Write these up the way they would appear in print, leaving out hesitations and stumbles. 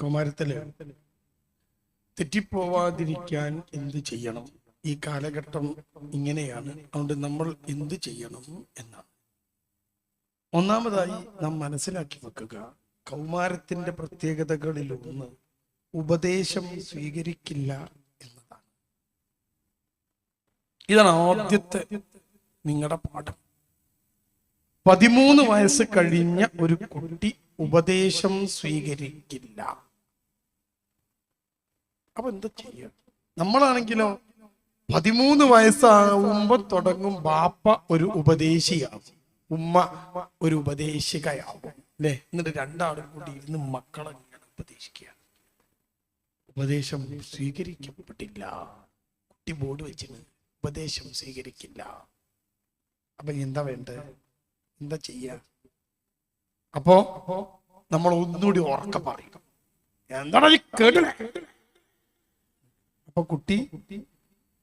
കൗമാരത്തില് തെറ്റിപ്പോവാതിരിക്കാൻ എന്ത് ചെയ്യണം? ഈ കാലഘട്ടം ഇങ്ങനെയാണ്, അതുകൊണ്ട് നമ്മൾ എന്ത് ചെയ്യണം എന്നാണ്. ഒന്നാമതായി നാം മനസ്സിലാക്കി വെക്കുക, കൗമാരത്തിന്റെ പ്രത്യേകതകളിലൊന്ന് ഉപദേശം സ്വീകരിക്കില്ല എന്നതാണ്. ഇതാണ് ആദ്യത്തെ നിങ്ങളുടെ പാഠം. 13 വയസ്സ് കഴിഞ്ഞ ഒരു കുട്ടി ഉപദേശം സ്വീകരിക്കില്ല. അപ്പൊ എന്താ ചെയ്യുക? നമ്മളാണെങ്കിലോ 13 വയസ്സാവുമ്പോ തുടങ്ങും ബാപ്പ ഒരു ഉപദേശിയാവും, ഉമ്മ ഒരു ഉപദേശികയാവും, അല്ലെ? എന്നിട്ട് രണ്ടാളും കൂടി ഇരുന്ന് മക്കളെ ഉപദേശിക്കുക. ഉപദേശം സ്വീകരിക്കപ്പെട്ടില്ല. കുട്ടി ബോർഡ് വെച്ചിന് ഉപദേശം സ്വീകരിക്കില്ല. അപ്പൊ എന്താ വേണ്ടത്? എന്താ ചെയ്യ? അപ്പോ നമ്മൾ ഒന്നുകൂടി ഉറക്ക പറയും, എന്താണ് കേട്ടില്ല? അപ്പൊ കുട്ടി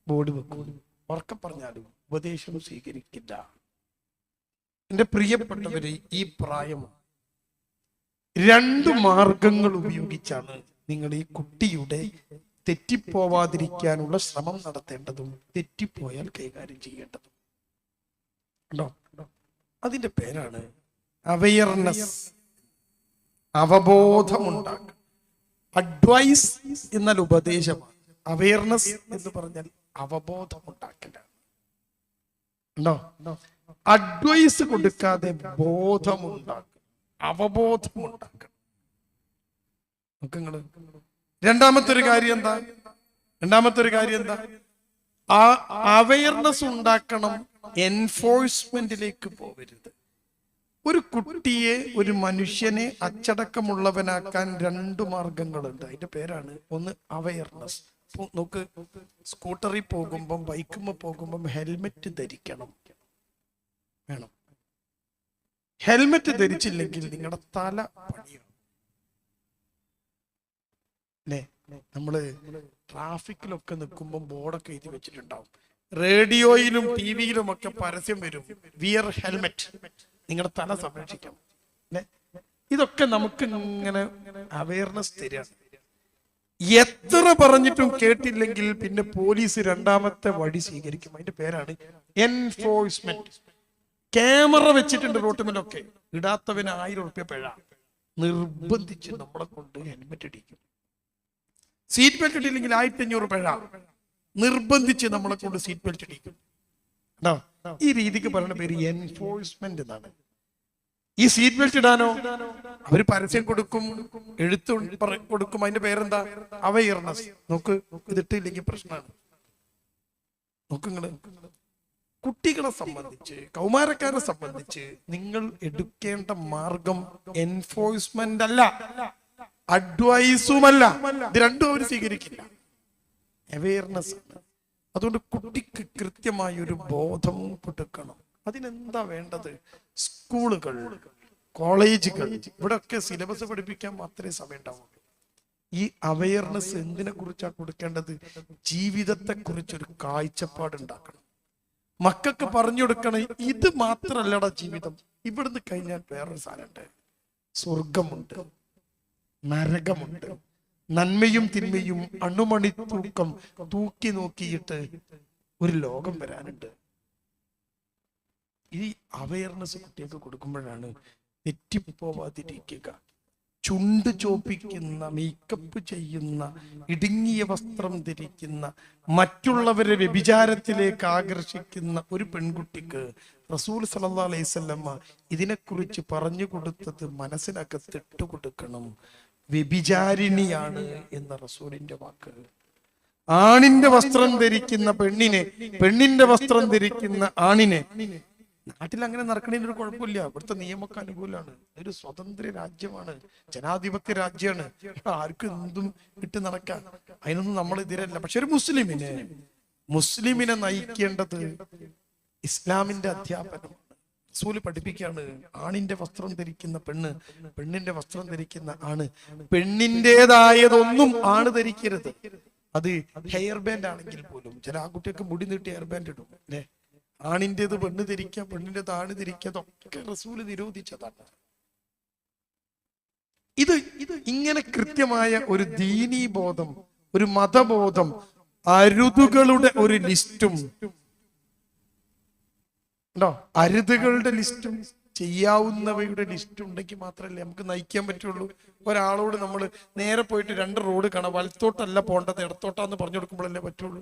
ബോർഡ് വെക്കും. ഉറക്ക പറഞ്ഞാലും ഉപദേശം സ്വീകരിക്കില്ല. എന്റെ പ്രിയപ്പെട്ടവരെ, ഈ പ്രായം 2 മാർഗങ്ങൾ ഉപയോഗിച്ചാണ് നിങ്ങൾ ഈ കുട്ടിയുടെ തെറ്റിപ്പോവാതിരിക്കാനുള്ള ശ്രമം നടത്തേണ്ടതും തെറ്റിപ്പോയാൽ കൈകാര്യം ചെയ്യേണ്ടതും. ഉണ്ടോ? അതിന്റെ പേരാണ് അവയർനെസ്, അവബോധമുണ്ടാക്കുക. അഡ്വൈസ് എന്നാൽ ഉപദേശമാണ്, അവയർനെസ് എന്ന് പറഞ്ഞാൽ അവബോധമുണ്ടാക്കലാണ്. ഉണ്ടോ? അഡ്വൈസ് കൊടുക്കാതെ ബോധമുണ്ടാക്കണം, അവബോധമുണ്ടാക്കണം. നിങ്ങള് രണ്ടാമത്തെ ഒരു കാര്യം എന്താ? ആ അവയർനെസ് ഉണ്ടാക്കണം, എൻഫോഴ്സ്മെന്റിലേക്ക് പോകരുത്. ഒരു കുട്ടിയെ, ഒരു മനുഷ്യനെ അച്ചടക്കമുള്ളവനാക്കാൻ 2 മാർഗങ്ങളുണ്ട്. അതിന്റെ പേരാണ് ഒന്ന് അവയർനെസ്. നോക്ക്, സ്കൂട്ടറിൽ പോകുമ്പം, ബൈക്കുമ്പോൾ പോകുമ്പം ഹെൽമെറ്റ് ധരിക്കണം, വേണം. ഹെൽമെറ്റ് ധരിച്ചില്ലെങ്കിൽ നിങ്ങളുടെ തല പണിയാണ്, അല്ലേ? നമ്മള് ട്രാഫിക്കിലൊക്കെ നിൽക്കുമ്പോൾ ബോർഡൊക്കെ എഴുതി വെച്ചിട്ടുണ്ടാവും, റേഡിയോയിലും ടിവിയിലും ഒക്കെ പരസ്യം വരും, വിയർ ഹെൽമെറ്റ്, നിങ്ങളുടെ തല സംരക്ഷിക്കണം, അല്ലെ? ഇതൊക്കെ നമുക്ക് ഇങ്ങനെ അവയർനെസ് തരാണ്. എത്ര പറഞ്ഞിട്ടും കേട്ടില്ലെങ്കിൽ പിന്നെ പോലീസ് 2ാമത്തെ വഴി സ്വീകരിക്കും. അതിന്റെ പേരാണ് എൻഫോഴ്സ്മെന്റ്. ക്യാമറ വെച്ചിട്ടുണ്ട് റോട്ടുമേലൊക്കെ, ഇടാത്തവന് 1000 രൂപ പിഴ. നിർബന്ധിച്ച് നമ്മളെ കൊണ്ട് ഹെൽമെറ്റ് ഇടിക്കും. സീറ്റ് ബെൽറ്റ് ഇട്ടില്ലെങ്കിൽ 1500 പിഴ. നിർബന്ധിച്ച് നമ്മളെ കൊണ്ട് സീറ്റ് ബെൽറ്റ് ഇടിക്കും. ഈ രീതിക്ക് പറയുന്ന പേര് എൻഫോഴ്സ്മെന്റ് എന്നാണ്. ഈ സീറ്റ് ബെൽറ്റ് ഇടാനോ അവര് പരസ്യം കൊടുക്കും, എഴുത്ത് കൊടുക്കും. അതിന്റെ പേരെന്താ? അവയർനെസ്. നോക്ക്, ഇതിട്ടില്ലെങ്കിൽ പ്രശ്നമാണ്. നോക്കുങ്ങള്, കുട്ടികളെ സംബന്ധിച്ച്, കൗമാരക്കാരെ സംബന്ധിച്ച് നിങ്ങൾ എടുക്കേണ്ട മാർഗം എൻഫോഴ്സ്മെന്റ് അല്ല, അഡ്വൈസുമല്ല. ഇത് 2 അവർ സ്വീകരിക്കില്ല, അവയർനെസ് ആണ്. അതുകൊണ്ട് കുട്ടിക്ക് കൃത്യമായ ഒരു ബോധം കൊടുക്കണം. അതിനെന്താ വേണ്ടത്? സ്കൂളുകൾ, കോളേജുകൾ, ഇവിടെയൊക്കെ സിലബസ് പഠിപ്പിക്കാൻ മാത്രമേ സമയം ഉണ്ടാവുള്ളൂ. ഈ അവയർനെസ് എന്തിനെ കുറിച്ചാണ് കൊടുക്കേണ്ടത്? ജീവിതത്തെ കുറിച്ചൊരു കാഴ്ചപ്പാടുണ്ടാക്കണം. മക്കൾക്ക് പറഞ്ഞു കൊടുക്കണം, ഇത് മാത്രല്ലടാ ജീവിതം, ഇവിടുന്ന് കഴിഞ്ഞാൽ വേറൊരു സാധനമുണ്ട്, സ്വർഗമുണ്ട്, നരകമുണ്ട്, നന്മയും തിന്മയും അണുമണി തൂക്കം തൂക്കി നോക്കിയിട്ട് ഒരു ലോകം വരാനുണ്ട്. ഈ അവയർനെസ് കുട്ടികൾക്ക് കൊടുക്കുമ്പോഴാണ് തെറ്റിപ്പോവാതിരിക്കുക. ചുണ്ട് ചോപ്പിക്കുന്ന, മേക്കപ്പ് ചെയ്യുന്ന, ഇടുങ്ങിയ വസ്ത്രം ധരിക്കുന്ന, മറ്റുള്ളവരെ വ്യഭിചാരത്തിലേക്ക് ആകർഷിക്കുന്ന ഒരു പെൺകുട്ടിക്ക് റസൂൽ സല്ലല്ലാഹു അലൈഹി വസല്ലം ഇതിനെക്കുറിച്ച് പറഞ്ഞു കൊടുത്തത് മനസ്സിനകത്ത് ഇട്ടുകൊടുക്കണം. വ്യഭിചാരിണിയാണ് എന്ന റസൂലിന്റെ വാക്ക്. ആണിന്റെ വസ്ത്രം ധരിക്കുന്ന പെണ്ണിനെ, പെണ്ണിന്റെ വസ്ത്രം ധരിക്കുന്ന ആണിനെ, നാട്ടിൽ അങ്ങനെ നടക്കണതിന് ഒരു കുഴപ്പമില്ല. ഇവിടുത്തെ നിയമമൊക്കെ അനുകൂലമാണ്. ഒരു സ്വതന്ത്ര രാജ്യമാണ്, ജനാധിപത്യ രാജ്യമാണ്. ആർക്കും എന്തും ഇട്ട് നടക്കാം, അതിനൊന്നും നമ്മൾ എതിരല്ല. പക്ഷെ ഒരു മുസ്ലിമിനെ നയിക്കേണ്ടത് ഇസ്ലാമിന്റെ അധ്യാപനം. റസൂല് പഠിപ്പിക്കുകയാണ്, ആണിന്റെ വസ്ത്രം ധരിക്കുന്ന പെണ്ണ്, പെണ്ണിന്റെ വസ്ത്രം ധരിക്കുന്ന ആണ്, പെണ്ണിൻ്റെതായതൊന്നും ആണ് ധരിക്കരുത്. അത് ഹെയർ ബാൻഡ് ആണെങ്കിൽ പോലും, ചില ആൺകുട്ടിയൊക്കെ മുടി നീട്ടി ഹെയർ ബാൻഡ് ഇടും, അല്ലെ? ആണിൻ്റെത് പെണ്ണ് ധരിക്കുക, പെണ്ണിന്റെ താണ് ധരിക്കുക, അതൊക്കെ റസൂല് നിരോധിച്ചതാണ്. ഇത് ഇങ്ങനെ കൃത്യമായ ഒരു ദീനീബോധം, ഒരു മതബോധം, അരുതുകളുടെ ഒരു ലിസ്റ്റും ഉണ്ടോ? അരുതുകളുടെ ലിസ്റ്റും ചെയ്യാവുന്നവയുടെ ലിസ്റ്റ് ഉണ്ടെങ്കിൽ മാത്രമല്ലേ നമുക്ക് നയിക്കാൻ പറ്റുള്ളൂ. ഒരാളോട് നമ്മൾ നേരെ പോയിട്ട് 2 റോഡ് കാണാം, വലത്തോട്ടല്ല പോണ്ടത് ഇടത്തോട്ടാന്ന് പറഞ്ഞു കൊടുക്കുമ്പോഴല്ലേ പറ്റുള്ളൂ.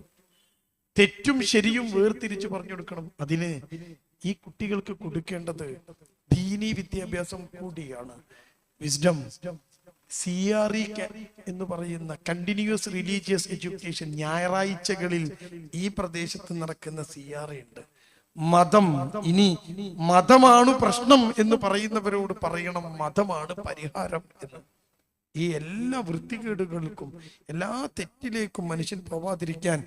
തെറ്റും ശരിയും വേർതിരിച്ച് പറഞ്ഞു കൊടുക്കണം. അതിന് ഈ കുട്ടികൾക്ക് കൊടുക്കേണ്ടത് ദീനീ വിദ്യാഭ്യാസം കൂടിയാണ്. വിസ്ഡം, CRE എന്ന് പറയുന്ന കണ്ടിന്യൂസ് റിലീജിയസ് എഡ്യൂക്കേഷൻ, ഞായറാഴ്ചകളിൽ ഈ പ്രദേശത്ത് നടക്കുന്ന CRE ഉണ്ട്. മതം, ഇനി മതമാണ് പ്രശ്നം എന്ന് പറയുന്നവരോട് പറയണം മതമാണ് പരിഹാരം എന്ന്. ഈ എല്ലാ വൃത്തികേടുകൾക്കും എല്ലാ തെറ്റിലേക്കും മനുഷ്യൻ പോവാതിരിക്കാൻ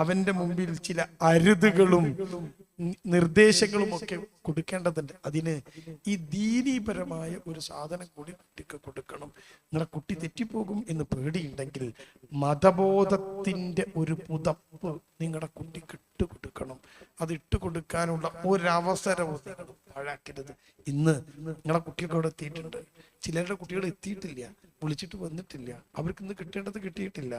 അവന്റെ മുമ്പിൽ ചില അരുതുകളും നിർദ്ദേശങ്ങളും ഒക്കെ കൊടുക്കേണ്ടതുണ്ട്. അതിന് ഈ ദീനീപരമായ ഒരു സാധനം കൂടി കുട്ടിക്ക് കൊടുക്കണം. നിങ്ങളുടെ കുട്ടി തെറ്റിപ്പോകും എന്ന് പേടിയുണ്ടെങ്കിൽ മതബോധത്തിന്റെ ഒരു പുതപ്പ് നിങ്ങളുടെ കുട്ടിക്ക് ഇട്ട് കൊടുക്കണം. അത് ഇട്ട് കൊടുക്കാനുള്ള ഒരവസരവും നിങ്ങൾ പാഴാക്കരുത്. ഇന്ന് നിങ്ങളുടെ കുട്ടിയൊക്കെ അവിടെ എത്തിയിട്ടുണ്ട്. ചിലരുടെ കുട്ടികൾ എത്തിയിട്ടില്ല, വിളിച്ചിട്ട് വന്നിട്ടില്ല, അവർക്ക് ഇന്ന് കിട്ടേണ്ടത് കിട്ടിയിട്ടില്ല.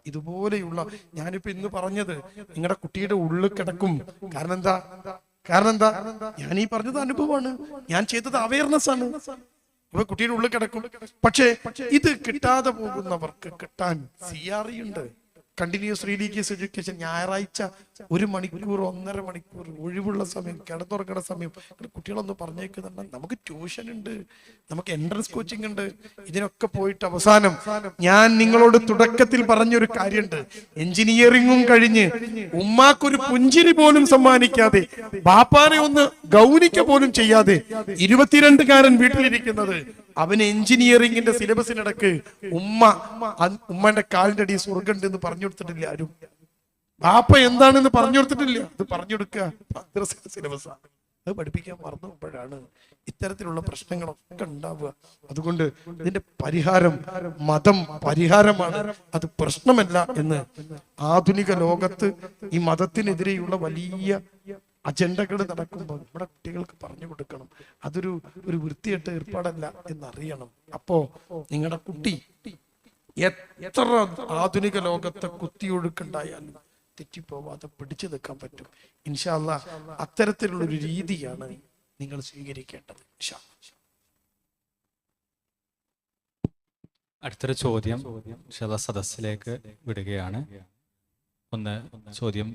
ഇതുപോലെയുള്ള ഞാനിപ്പോ ഇന്ന് പറഞ്ഞത് നിങ്ങളുടെ കുട്ടിയുടെ ഉള്ളിൽ കിടക്കും. കാരണം എന്താ? ഞാൻ ഈ പറഞ്ഞത് അനുഭവമാണ്, ഞാൻ ചെയ്തത് അവയർനെസ് ആണ്. അപ്പൊ കുട്ടിയുടെ ഉള്ളിൽ കിടക്കും. പക്ഷേ ഇത് കിട്ടാതെ പോകുന്നവർക്ക് കിട്ടാൻ CRE ഉണ്ട്, കണ്ടിന്യൂസ് റിലീജിയസ് എഡ്യൂക്കേഷൻ. ഞായറാഴ്ച 1 മണിക്കൂർ 1.5 മണിക്കൂർ ഒഴിവുള്ള സമയം, കിടന്നുറങ്ങുന്ന സമയം കുട്ടികളൊന്ന് പറഞ്ഞേക്കുന്നുണ്ട്. നമുക്ക് ട്യൂഷൻ ഉണ്ട്, നമുക്ക് എൻട്രൻസ് കോച്ചിങ് ഉണ്ട്. ഇതിനൊക്കെ പോയിട്ട് അവസാനം ഞാൻ നിങ്ങളോട് തുടക്കത്തിൽ പറഞ്ഞൊരു കാര്യമുണ്ട്. എഞ്ചിനീയറിംഗും കഴിഞ്ഞ് ഉമ്മാക്കൊരു പുഞ്ചിരി പോലും സമ്മാനിക്കാതെ, ബാപ്പാനെ ഒന്ന് ഗൗനിക്ക പോലും ചെയ്യാതെ 22കാരൻ വീട്ടിലിരിക്കുന്നത്, അവന് എഞ്ചിനീയറിംഗിന്റെ സിലബസിനിടക്ക് ഉമ്മന്റെ കാലിന്റെ അടി സ്വർഗം എന്ന് പറഞ്ഞു കൊടുത്തിട്ടില്ല ആരും. ബാപ്പ എന്താണെന്ന് പറഞ്ഞു കൊടുത്തിട്ടില്ല. അത് പറഞ്ഞു കൊടുക്കുക മദ്രസയുടെ സിലബസാണ്. അത് പഠിപ്പിക്കാൻ മറന്നുപോഴാണ് ഇത്തരത്തിലുള്ള പ്രശ്നങ്ങളൊക്കെ ഉണ്ടാവുക. അതുകൊണ്ട് ഇതിന്റെ പരിഹാരം മതം പരിഹാരമാണ്, അത് പ്രശ്നമല്ല എന്ന് ആധുനിക ലോകത്ത് ഈ മതത്തിനെതിരെയുള്ള വലിയ അജണ്ടകൾ നടക്കുമ്പോൾ നമ്മുടെ കുട്ടികൾക്ക് പറഞ്ഞു കൊടുക്കണം. അതൊരു വൃത്തികെട്ട ഏർപ്പാടല്ല എന്നറിയണം. അപ്പോ നിങ്ങളുടെ കുട്ടി എത്ര ആധുനിക ലോകത്തെ കുത്തിയൊഴുക്കുണ്ടായാലും തെറ്റിപ്പോവാതെ പിടിച്ചു നിൽക്കാൻ പറ്റും. ഇൻഷാ അല്ലാഹ് അത്തരത്തിലുള്ളൊരു രീതിയാണ് നിങ്ങൾ സ്വീകരിക്കേണ്ടത്. അടുത്തൊരു ചോദ്യം സദസ്സിലേക്ക് വിടുകയാണ്. ഒന്ന് ചോദ്യം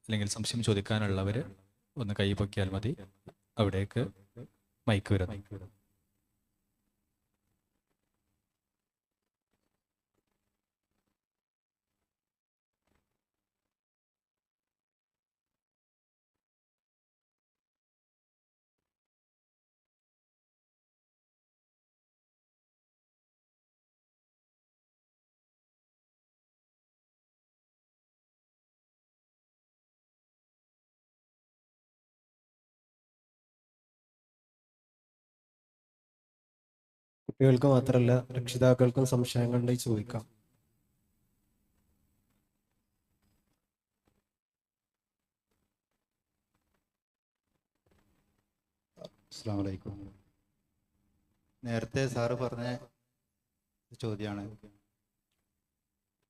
അല്ലെങ്കിൽ സംശയം ചോദിക്കാനുള്ളവര് ഒന്ന് കൈ പൊക്കിയാൽ മതി. അവിടേക്ക് മൈക്ക് വരുന്നു. കുട്ടികൾക്ക് മാത്രമല്ല രക്ഷിതാക്കൾക്കും സംശയങ്ങളുണ്ടെങ്കിൽ ചോദിക്കാം. അസ്സലാമു അലൈക്കും. നേരത്തെ സാറ് പറഞ്ഞ ചോദ്യമാണ്,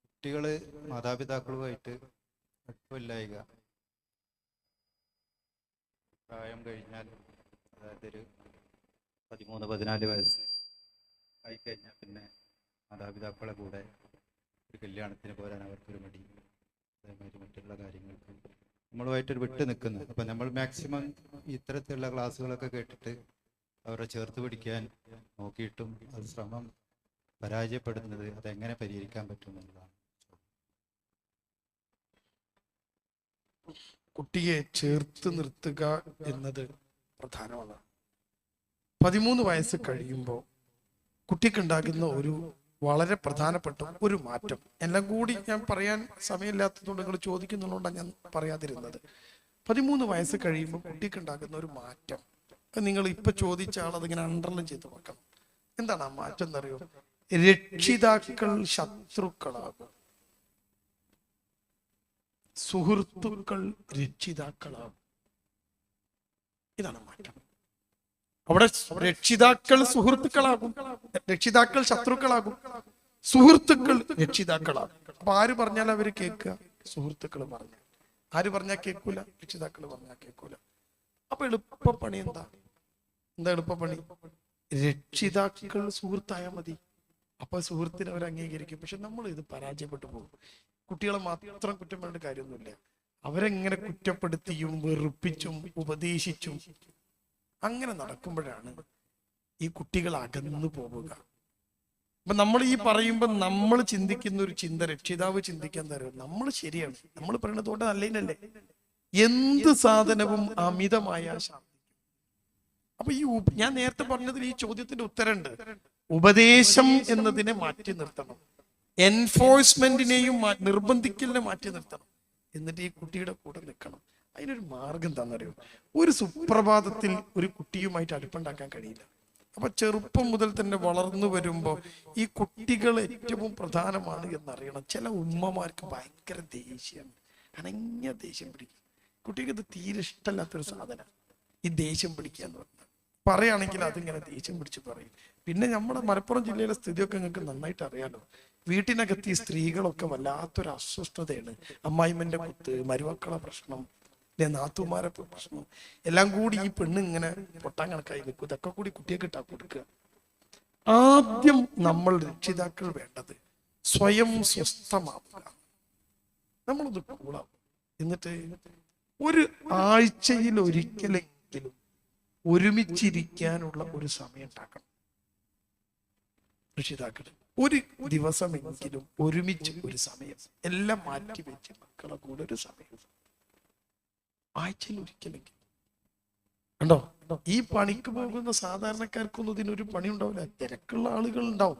കുട്ടികൾ മാതാപിതാക്കളുമായിട്ട് അടുപ്പമില്ലായിക പ്രായം കഴിഞ്ഞാൽ, അതായത് ഒരു 13-14 വയസ്സ് ആയിക്കഴിഞ്ഞാൽ പിന്നെ മാതാപിതാക്കളെ കൂടെ ഒരു കല്യാണത്തിന് പോരാൻ അവർക്കൊരു മടി, അതേമാതിരി മറ്റുള്ള കാര്യങ്ങൾക്ക് നമ്മളുമായിട്ടൊരു വിട്ട് നിൽക്കുന്നത്. അപ്പം നമ്മൾ മാക്സിമം ഇത്തരത്തിലുള്ള ക്ലാസ്സുകളൊക്കെ കേട്ടിട്ട് അവരെ ചേർത്ത് പിടിക്കാൻ നോക്കിയിട്ടും അത് ശ്രമം പരാജയപ്പെടുന്നത്, അതെങ്ങനെ പരിഹരിക്കാൻ പറ്റും എന്നുള്ളതാണ്. കുട്ടിയെ ചേർത്ത് നിർത്തുക എന്നത് പ്രധാനമാണ്. 13 വയസ്സ് കഴിയുമ്പോൾ കുട്ടിക്കുണ്ടാകുന്ന ഒരു വളരെ പ്രധാനപ്പെട്ട ഒരു മാറ്റം, എല്ലാം കൂടി ഞാൻ പറയാൻ സമയമില്ലാത്തതുകൊണ്ട് നിങ്ങൾ ചോദിക്കുന്നുള്ളതുകൊണ്ടാണ് ഞാൻ പറയാതിരുന്നത്. 13 വയസ്സ് കഴിയുമ്പോൾ കുട്ടിക്കുണ്ടാകുന്ന ഒരു മാറ്റം, നിങ്ങൾ ഇപ്പൊ ചോദിച്ച ആൾ അതിങ്ങനെ അണ്ടർലൈൻ ചെയ്ത് വെക്കണം. എന്താണ് ആ മാറ്റം എന്നറിയോ? രക്ഷിതാക്കൾ ശത്രുക്കളാകും, സുഹൃത്തുക്കൾ രക്ഷിതാക്കളാകും. ഇതാണ് മാറ്റം. അവിടെ രക്ഷിതാക്കൾ സുഹൃത്തുക്കളാകും, രക്ഷിതാക്കൾ ശത്രുക്കളാകും, സുഹൃത്തുക്കൾ രക്ഷിതാക്കളാകും. അപ്പൊ ആര് പറഞ്ഞാൽ അവര് കേൾക്കുക? സുഹൃത്തുക്കൾ പറഞ്ഞാൽ. ആര് പറഞ്ഞാൽ കേൾക്കൂല? രക്ഷിതാക്കൾ പറഞ്ഞാൽ കേൾക്കൂല. അപ്പൊ എളുപ്പപ്പണി എന്താ? എളുപ്പപ്പണി? രക്ഷിതാക്കൾ സുഹൃത്തായാൽ മതി. അപ്പൊ സുഹൃത്തിനെ അവർ അംഗീകരിക്കും. പക്ഷെ നമ്മൾ ഇത് പരാജയപ്പെട്ടു പോകും. കുട്ടികളെ മാത്രം കുറ്റം പറഞ്ഞിട്ട് കാര്യമൊന്നുമില്ല. അവരെങ്ങനെ കുറ്റപ്പെടുത്തിയും വെറുപ്പിച്ചും ഉപദേശിച്ചും അങ്ങനെ നടക്കുമ്പോഴാണ് ഈ കുട്ടികൾ അകന്നു പോവുക. അപ്പൊ നമ്മൾ ഈ പറയുമ്പോൾ നമ്മൾ ചിന്തിക്കുന്ന ഒരു ചിന്ത രക്ഷിതാവ് ചിന്തിക്കാൻ തരും, നമ്മൾ ശരിയാണ്, നമ്മൾ പറയുന്നത് കൊണ്ട് നല്ലതിനല്ലേ. എന്ത് സാധനവും അമിതമായ ശാന്തി. അപ്പൊ ഞാൻ നേരത്തെ പറഞ്ഞതിൽ ഈ ചോദ്യത്തിന്റെ ഉത്തരമുണ്ട്. ഉപദേശം എന്നതിനെ മാറ്റി നിർത്തണം, എൻഫോഴ്സ്മെന്റിനെയും നിർബന്ധിക്കലിനെ മാറ്റി നിർത്തണം. എന്നിട്ട് ഈ കുട്ടിയുടെ കൂടെ നിൽക്കണം. അതിനൊരു മാർഗം എന്താണെന്നറിയോ? ഒരു സുപ്രഭാതത്തിൽ ഒരു കുട്ടിയുമായിട്ട് അടുപ്പുണ്ടാക്കാൻ കഴിയില്ല. അപ്പൊ ചെറുപ്പം മുതൽ തന്നെ വളർന്നു വരുമ്പോൾ ഈ കുട്ടികൾ ഏറ്റവും പ്രധാനമാണ് എന്നറിയണം. ചില ഉമ്മമാർക്ക് ഭയങ്കര ദേഷ്യമാണ്, അനങ്ങ ദേഷ്യം പിടിക്കും. കുട്ടിക്ക് ഇത് തീരെ ഇഷ്ടമല്ലാത്തൊരു സാധനം ഈ ദേഷ്യം പിടിക്കുക എന്ന് പറഞ്ഞാൽ. പറയുകയാണെങ്കിൽ അതിങ്ങനെ ദേഷ്യം പിടിച്ച് പറയും. പിന്നെ നമ്മുടെ മലപ്പുറം ജില്ലയിലെ സ്ഥിതിയൊക്കെ നിങ്ങൾക്ക് നന്നായിട്ട് അറിയാലോ. വീട്ടിനകത്ത് ഈ സ്ത്രീകളൊക്കെ വല്ലാത്തൊരു അസ്വസ്ഥതയാണ്. അമ്മായിമ്മന്റെ കുത്ത്, മരുമക്കളെ പ്രശ്നം, നാത്തുമാരെ പ്രശ്നം, എല്ലാം കൂടി ഈ പെണ്ണ് ഇങ്ങനെ പൊട്ടാൻ കണക്കായി നിൽക്കും. ഇതൊക്കെ കൂടി കുട്ടിയെ കിട്ടാൻ കൊടുക്കുക. ആദ്യം നമ്മൾ രക്ഷിതാക്കൾ വേണ്ടത് സ്വയം സ്വസ്ഥമാവുക. നമ്മളൊന്ന് കൂളാവും. എന്നിട്ട് ഒരു ആഴ്ചയിൽ ഒരിക്കലെങ്കിലും ഒരുമിച്ചിരിക്കാനുള്ള ഒരു സമയം ഉണ്ടാക്കണം. രക്ഷിതാക്കൾ ഒരു ദിവസമെങ്കിലും ഒരുമിച്ച് ഒരു സമയം എല്ലാം മാറ്റി വെച്ച് മക്കളെ കൂടെ ഒരു സമയം ആഴ്ചയിൽ ഒരിക്കലെങ്കിലും. കണ്ടോ, ഈ പണിക്ക് പോകുന്ന സാധാരണക്കാർക്കൊന്നും ഇതിനൊരു പണി ഉണ്ടാവില്ല. തിരക്കുള്ള ആളുകൾ ഉണ്ടാവും.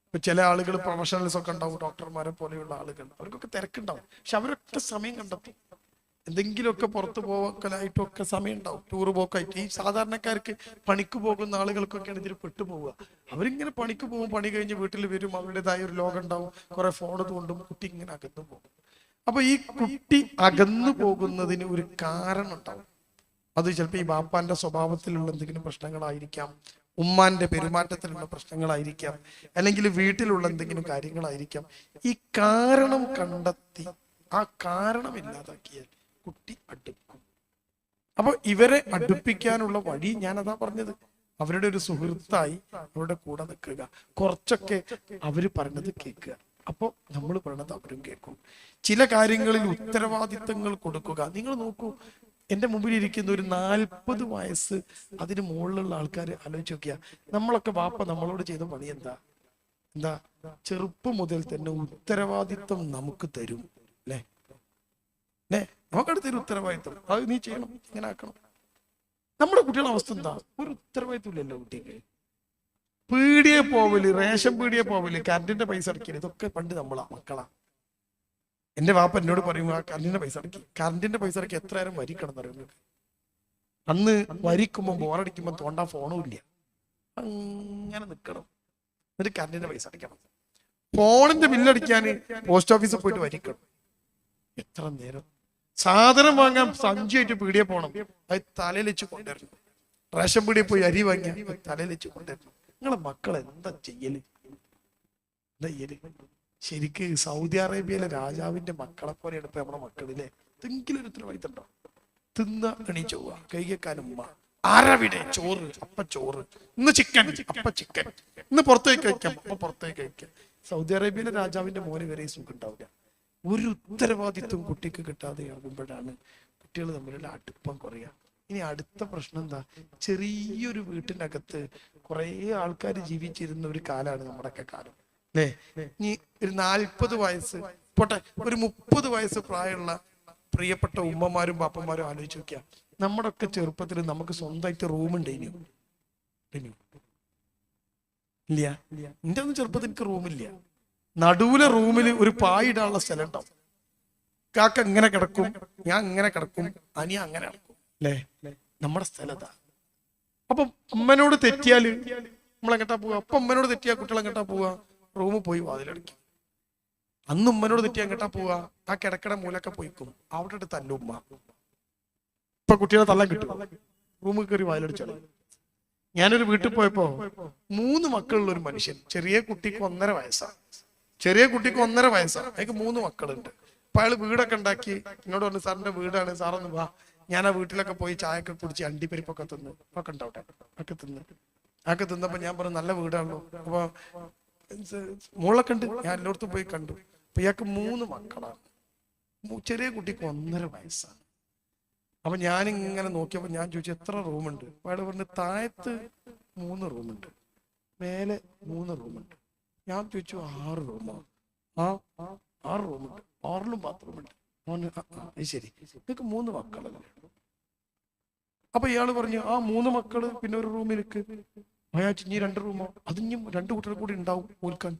ഇപ്പൊ ചില ആളുകൾ പ്രൊഫഷണൽസ് ഒക്കെ ഉണ്ടാവും, ഡോക്ടർമാരെ പോലെയുള്ള ആളുകൾ, അവർക്കൊക്കെ തിരക്കുണ്ടാവും. പക്ഷെ അവരൊക്കെ സമയം കണ്ടെത്തും. എന്തെങ്കിലുമൊക്കെ പുറത്തു പോക്കലായിട്ടും ഒക്കെ സമയം ഉണ്ടാവും. ടൂർ പോക്കായിട്ട്. ഈ സാധാരണക്കാർക്ക് പണിക്ക് പോകുന്ന ആളുകൾക്കൊക്കെയാണ് ഇതിൽ പെട്ടുപോവുക. അവരിങ്ങനെ പണിക്ക് പോകും, പണി കഴിഞ്ഞ് വീട്ടിൽ വരും, അവരുടേതായ ഒരു ലോകം ഉണ്ടാവും, കുറെ ഫോൺ കൊണ്ടും കുട്ടി ഇങ്ങനെ അകന്നു പോകും. അപ്പൊ ഈ കുട്ടി അകന്നു പോകുന്നതിന് ഒരു കാരണം ഉണ്ടാവും. അത് ചിലപ്പോൾ ഈ ബാപ്പാന്റെ സ്വഭാവത്തിലുള്ള എന്തെങ്കിലും പ്രശ്നങ്ങളായിരിക്കാം, ഉമ്മാന്റെ പെരുമാറ്റത്തിലുള്ള പ്രശ്നങ്ങളായിരിക്കാം, അല്ലെങ്കിൽ വീട്ടിലുള്ള എന്തെങ്കിലും കാര്യങ്ങളായിരിക്കാം. ഈ കാരണം കണ്ടെത്തി ആ കാരണം ഇല്ലാതാക്കിയാൽ കുട്ടി അടുക്കും. അപ്പൊ ഇവരെ അടുപ്പിക്കാനുള്ള വഴി ഞാനതാ പറഞ്ഞത്. അവരുടെ ഒരു സുഹൃത്തായി അവരുടെ കൂടെ നിൽക്കുക, കുറച്ചൊക്കെ അവര് പറഞ്ഞത് കേൾക്കുക. അപ്പോൾ നമ്മൾ പറയണത് അവരും കേൾക്കും. ചില കാര്യങ്ങളിൽ ഉത്തരവാദിത്തങ്ങൾ കൊടുക്കുക. നിങ്ങൾ നോക്കൂ, എന്റെ മുമ്പിൽ ഇരിക്കുന്ന ഒരു 40 വയസ്സ് അതിന് മുകളിലുള്ള ആൾക്കാർ ആലോചിച്ച് നോക്കിയാ, നമ്മളൊക്കെ വാപ്പ നമ്മളോട് ചെയ്ത പണി എന്താ? ചെറുപ്പം മുതൽ തന്നെ ഉത്തരവാദിത്തം നമുക്ക് തരും അല്ലേ? നമുക്കടുത്തൊരു ഉത്തരവാദിത്തം, അത് നീ ചെയ്യണം, ഇങ്ങനെ ആക്കണം. നമ്മുടെ കുട്ടികളുടെ അവസ്ഥ എന്താ? ഒരു ഉത്തരവാദിത്വം ഇല്ലല്ലോ കുട്ടിക്ക്. പീടിയെ പോവല്, റേഷൻ പീടിയെ പോവല്, കറണ്ടിന്റെ പൈസ അടയ്ക്കല്, ഇതൊക്കെ പണ്ട് നമ്മളാ മക്കളാ. എന്റെ വാപ്പ എന്നോട് പറയും, ആ കറണ്ടിന്റെ പൈസ അടയ്ക്കും. കറണ്ടിന്റെ പൈസ അടയ്ക്കി എത്ര നേരം വരിക്കണം അറിയുന്നത്? അന്ന് വരിക്കുമ്പോ ബോറടിക്കുമ്പോ തോണ്ടാ ഫോണും ഇല്ല, അങ്ങനെ നിൽക്കണം. എന്നിട്ട് കറണ്ടിന്റെ പൈസ അടയ്ക്കണം. ഫോണിന്റെ ബില്ലടിക്കാന് പോസ്റ്റ് ഓഫീസിൽ പോയിട്ട് വരിക്കണം. എത്ര നേരം? സാധനം വാങ്ങാൻ സഞ്ചിയായിട്ട് പീടിയെ പോകണം, അത് തലയിൽ വെച്ച് കൊണ്ടുവരണം. റേഷൻ പീടിയെ പോയി അരി വാങ്ങിയ തലയിൽ വെച്ച് കൊണ്ടുവരണം. നിങ്ങളെ മക്കൾ എന്താ ചെയ്യല്? ശരിക്ക് സൗദി അറേബ്യയിലെ രാജാവിന്റെ മക്കളെ പോലെയാണ് ഇപ്പൊ നമ്മുടെ മക്കളിലെ. എന്തെങ്കിലും ഒരു ഉത്തരവാദിത്തം ഉണ്ടോ? തിന്ന എണീച്ച് പോവുക, കൈകക്കാൻ ഉമ്മ, ആരവിടെ ചോറ്, അപ്പ ചോറ്, ഇന്ന് ചിക്കൻ, അപ്പ ചിക്കൻ, ഇന്ന് പുറത്തേക്ക് കഴിക്കാം, അപ്പൊ പുറത്തേക്ക് കഴിക്കാം. സൗദി അറേബ്യയിലെ രാജാവിന്റെ മോന് വരെ സുഖം ഉണ്ടാവില്ല. ഒരു ഉത്തരവാദിത്വം കുട്ടിക്ക് കിട്ടാതെ ആകുമ്പോഴാണ് കുട്ടികൾ തമ്മിലുള്ള അടുപ്പം കുറയുക. ഇനി അടുത്ത പ്രശ്നം എന്താ? ചെറിയൊരു വീട്ടിനകത്ത് കുറെ ആൾക്കാർ ജീവിച്ചിരുന്ന ഒരു കാലാണ് നമ്മുടെയൊക്കെ കാലം അല്ലേ? ഇനി ഒരു 40 വയസ്സ് പോട്ടെ, ഒരു 30 വയസ്സ് പ്രായമുള്ള പ്രിയപ്പെട്ട ഉമ്മമാരും പാപ്പന്മാരും ആലോചിച്ച് നോക്കിയാ, നമ്മുടെ ഒക്കെ ചെറുപ്പത്തിൽ നമുക്ക് സ്വന്തമായിട്ട് റൂം ഉണ്ടായിനു ഇല്ല? എന്റെ ഒന്നും ചെറുപ്പത്തിൽ എനിക്ക് റൂമില്ല. നടുവിലെ റൂമിൽ ഒരു പായിടാനുള്ള സ്ഥലം ഉണ്ടാവും. കാക്ക ഇങ്ങനെ കിടക്കും, ഞാൻ ഇങ്ങനെ കിടക്കും, അനിയ അങ്ങനെ കിടക്കും അല്ലേ? നമ്മുടെ സ്ഥലത്താ. അപ്പൊ അമ്മനോട് തെറ്റിയാല് നമ്മളെങ്ങട്ടാ പോവുക? അപ്പൊ അമ്മനോട് തെറ്റിയാ കുട്ടികൾ എങ്ങട്ടാ പോവുക? റൂമിൽ പോയി വാതിലടയ്ക്കും. അന്ന് ഉമ്മനോട് തെറ്റിയാ എങ്ങട്ടാ പോവുക? ആ കിടക്കട മൂലൊക്കെ പോയിക്കും, അവിടെ ഇട്ട് തല്ലും ഉമ്മ. ഇപ്പൊ കുട്ടികളെ തല്ലാൻ കിട്ടും, റൂമിൽ കയറി വാതിലടിച്ചാൽ. ഞാനൊരു വീട്ടിൽ പോയപ്പോ 3 മക്കളുള്ള ഒരു മനുഷ്യൻ, ചെറിയ കുട്ടിക്ക് 1.5 വയസ്സാണ്. അയാൾക്ക് 3 മക്കളുണ്ട്. അപ്പൊ അയാൾ വീടൊക്കെ ഉണ്ടാക്കി എന്നോട് പറഞ്ഞു, സാറിന്റെ വീടാണ്, സാറൊന്ന് വാ, ഞാൻ ആ വീട്ടിലൊക്കെ പോയി ചായയൊക്കെ കുടിച്ച് അണ്ടിപ്പരിപ്പൊക്കെ തിന്ന് ഒക്കെ ഉണ്ടാവട്ടെ ഒക്കെ തിന്നപ്പോ ഞാൻ പറഞ്ഞു നല്ല വീടാണല്ലോ. അപ്പൊ മോളൊക്കെ ഉണ്ട്, ഞാൻ എല്ലായിടത്തും പോയി കണ്ടു. അപ്പൊ ഇയാൾക്ക് 3 മക്കളാണ്. ചെറിയ കുട്ടിക്ക് 1.5 വയസ്സാണ്. അപ്പൊ ഞാനിങ്ങനെ നോക്കിയപ്പോ ഞാൻ ചോദിച്ചു എത്ര റൂമുണ്ട്? അയാൾ പറഞ്ഞു താഴത്ത് 3 റൂമുണ്ട്, മേലെ 3 റൂമുണ്ട്. ഞാൻ ചോദിച്ചു 6 റൂമോ? 6 റൂമുണ്ട്, 6ലും ബാത്റൂമുണ്ട്. ശരി, നിങ്ങൾക്ക് 3 മക്കളല്ലേ? അപ്പൊ ഇയാള് പറഞ്ഞു ആ 3 മക്കള് പിന്നെ ഒരു റൂമിലേക്ക് അയാൾക്ക് ഇനി 2 റൂമോ? അതിനും 2 കുട്ടികൾ കൂടി ഉണ്ടാവും ഓൽക്കാൻ.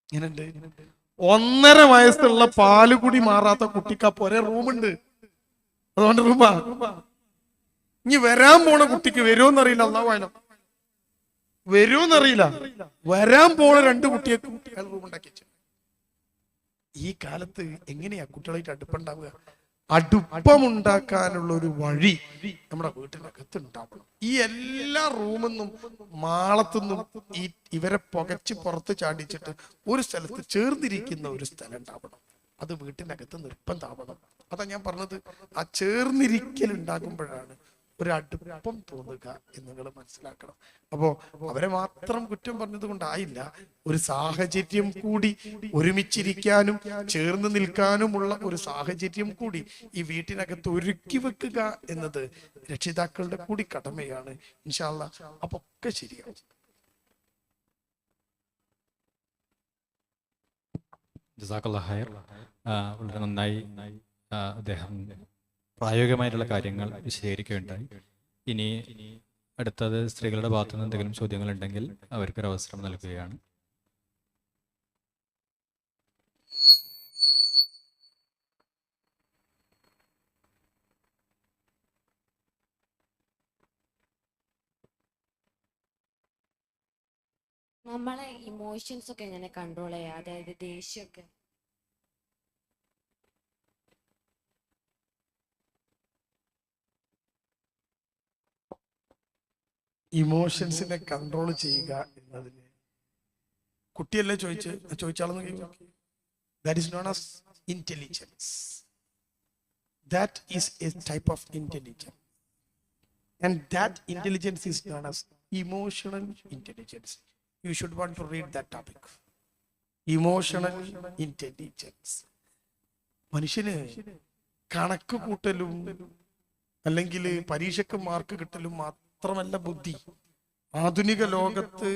ഇങ്ങനെയുണ്ട്. 1.5 വയസ്സുള്ള പാലുകുടി മാറാത്ത കുട്ടിക്ക് അപ്പൊ ഒരേ റൂമുണ്ട്, അതുകൊണ്ട് റൂമാ. ഇനി വരാൻ പോണ കുട്ടിക്ക് വരുമോന്നറിയില്ല, അള്ളാഹു വരുമോന്നറിയില്ല. വരാൻ പോണ 2 കുട്ടികൾക്കും റൂം ഉണ്ടാക്കി വെച്ചു. ഈ കാലത്ത് എങ്ങനെയാ കുട്ടികളായിട്ട് അടുപ്പുണ്ടാവുക? അടുപ്പമുണ്ടാക്കാനുള്ള ഒരു വഴി നമ്മുടെ വീട്ടിനകത്ത് ഉണ്ടാവണം. ഈ എല്ലാ റൂമെന്നും മാളത്തുനിന്നും ഇവരെ പുകച്ച് പുറത്ത് ചാടിച്ചിട്ട് ഒരു സ്ഥലത്ത് ചേർന്നിരിക്കുന്ന ഒരു സ്ഥലം ഉണ്ടാവണം. അത് വീട്ടിനകത്ത് നിർബന്ധമാവണം. അതാ ഞാൻ പറഞ്ഞത്, ആ ചേർന്നിരിക്കൽ ഉണ്ടാകുമ്പോഴാണ് ഒരു അടുപ്പം തോന്നുക എന്ന് നിങ്ങൾ മനസ്സിലാക്കണം. അപ്പോ അവരെ മാത്രം കുറ്റം പറഞ്ഞത് കൊണ്ടായില്ല, ഒരു സാഹചര്യം കൂടി, ഒരുമിച്ചിരിക്കാനും ചേർന്ന് നിൽക്കാനുമുള്ള ഒരു സാഹചര്യം കൂടി ഈ വീട്ടിനകത്ത് ഒരുക്കി വെക്കുക എന്നത് രക്ഷിതാക്കളുടെ കൂടി കടമയാണ്. ഇൻഷാ അല്ലാഹ് അപ്പൊ ഒക്കെ ശരിയാവും. ജസാക്കല്ലാഹു ഖൈർ. വളരെ നന്നായി അദ്ദേഹം പ്രായോഗികമായിട്ടുള്ള കാര്യങ്ങൾ വിശദീകരിക്കുകയുണ്ടായി. ഇനി അടുത്തത് സ്ത്രീകളുടെ ഭാഗത്തു നിന്ന് എന്തെങ്കിലും ചോദ്യങ്ങൾ ഉണ്ടെങ്കിൽ അവർക്കൊരു അവസരം നൽകുകയാണ്. നമ്മളെ ഇമോഷൻസ് ഒക്കെ എങ്ങനെ കൺട്രോൾ ചെയ്യാം? അതായത് ദേഷ്യമൊക്കെ. ഇമോഷൻസിനെ കൺട്രോൾ ചെയ്യുക എന്നതിന് കുട്ടിയല്ലേ ചോദിച്ചാളെന്ന് that is known as intelligence. That is a type of intelligence, and that intelligence is known as emotional intelligence. You should want to read that topic. Emotional intelligence. മനുഷ്യന് കണക്ക് കൂട്ടലും അല്ലെങ്കിൽ പരീക്ഷയ്ക്ക് മാർക്ക് കിട്ടലും മാത്രമല്ല ബുദ്ധി. ആധുനിക ലോകത്ത്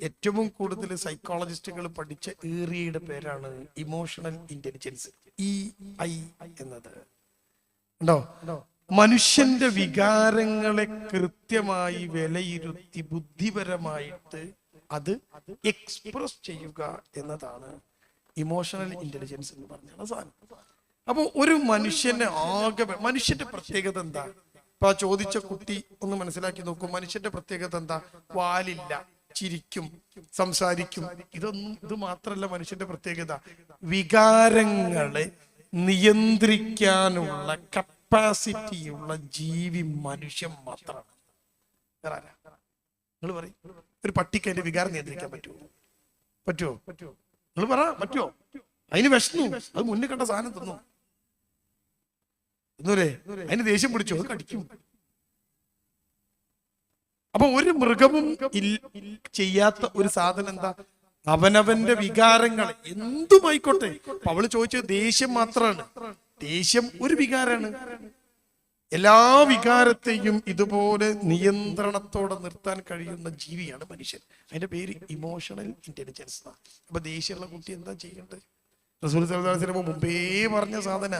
ഏറ്റവും കൂടുതൽ സൈക്കോളജിസ്റ്റുകൾ പഠിച്ച ഏറിയയുടെ പേരാണ് ഇമോഷണൽ ഇന്റലിജൻസ്, EI എന്നത്. ഉണ്ടോ? മനുഷ്യന്റെ വികാരങ്ങളെ കൃത്യമായി വിലയിരുത്തി ബുദ്ധിപരമായിട്ട് അത് എക്സ്പ്രസ് ചെയ്യുക എന്നതാണ് ഇമോഷണൽ ഇന്റലിജൻസ് എന്ന് പറഞ്ഞ സാധനം. അപ്പൊ ഒരു മനുഷ്യന്റെ പ്രത്യേകത എന്താ? ഇപ്പൊ ചോദിച്ച കുട്ടി ഒന്ന് മനസ്സിലാക്കി നോക്കൂ. മനുഷ്യന്റെ പ്രത്യേകത എന്താ? വാലില്ല, ചിരിക്കും, സംസാരിക്കും. ഇത് മാത്രല്ല മനുഷ്യന്റെ പ്രത്യേകത. വികാരങ്ങളെ നിയന്ത്രിക്കാനുള്ള കപ്പാസിറ്റിയുള്ള ജീവി മനുഷ്യൻ മാത്രമാണ്. നിങ്ങൾ പറയും, ഒരു പട്ടിക്ക് അതിന്റെ വികാരം നിയന്ത്രിക്കാൻ പറ്റുമോ? നിങ്ങൾ പറ, പറ്റുമോ? അതിന് വിഷമു, അത് മുന്നിൽ കണ്ട സാധനം തിന്നു എന്നൂലേ, അതിന് ദേഷ്യം പിടിച്ചോ, അത് കടിക്കും. അപ്പൊ ഒരു മൃഗവും ചെയ്യാത്ത ഒരു സാധനം എന്താ? അവനവന്റെ വികാരങ്ങൾ എന്തുമായിക്കോട്ടെ. അപ്പൊ അവള് ചോദിച്ചത് ദേഷ്യം മാത്രമാണ്. ദേഷ്യം ഒരു വികാരാണ്. എല്ലാ വികാരത്തെയും ഇതുപോലെ നിയന്ത്രണത്തോടെ നിർത്താൻ കഴിയുന്ന ജീവിയാണ് മനുഷ്യൻ. അതിന്റെ പേര് ഇമോഷണൽ ഇന്റലിജൻസ്. അപ്പൊ ദേഷ്യമുള്ള കുട്ടി എന്താ ചെയ്യേണ്ടത്? റസൂൽ സല്ലല്ലാഹു അലൈഹി വസല്ലം മുമ്പേ പറഞ്ഞ സാധന,